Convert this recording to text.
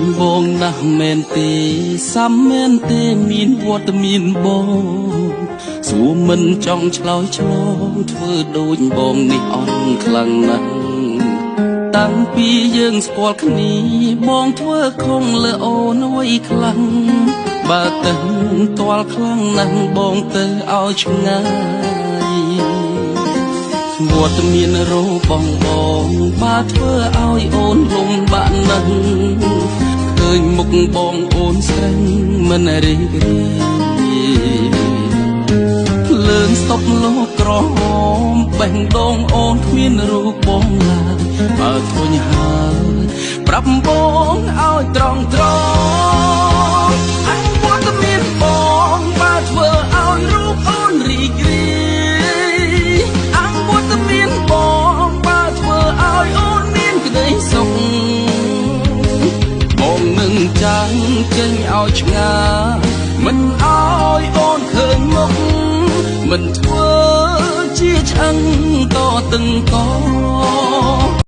ញបងណាស់មែនទេសាំមែនទេមានវត្តមានបងសួរមិនចង់ឆ្លើយឆ្លងធ្វើដូចបងនេះអន់ខ្លាំងណាស់តាំងពីយើងស្គាល់គ្នាបងធ្វើខុសលើអូនអ្វីខ្លាំងបើទៅទាល់ខ្លាំងណាស់បងទៅឲ្យឆ្ងាយវត្តមានរោបងបើធ្វើឲ្យអូនលំបាក់ណាស់ឃើញមុខបងអូនស្រេញមិនរីករាយភ្លើងស្តុបលោកក្រហមបេះដូងអូនគ្មានរូបបងឡើយបើធុញហើយប្រាប់បងឲ្យត្រង់អញវត្តមានបងបើធ្វើឲ្យរូបអូនរីករាយអញវត្តមានបងបើធ្វើឲ្យអូនមានក្តីសុខបងនឹងចាំងចេញឲ្យឆ្ងាយមិនឲ្យអូនឃើញមុខមិនធ្វើជាឆ្អឹងតតឹងក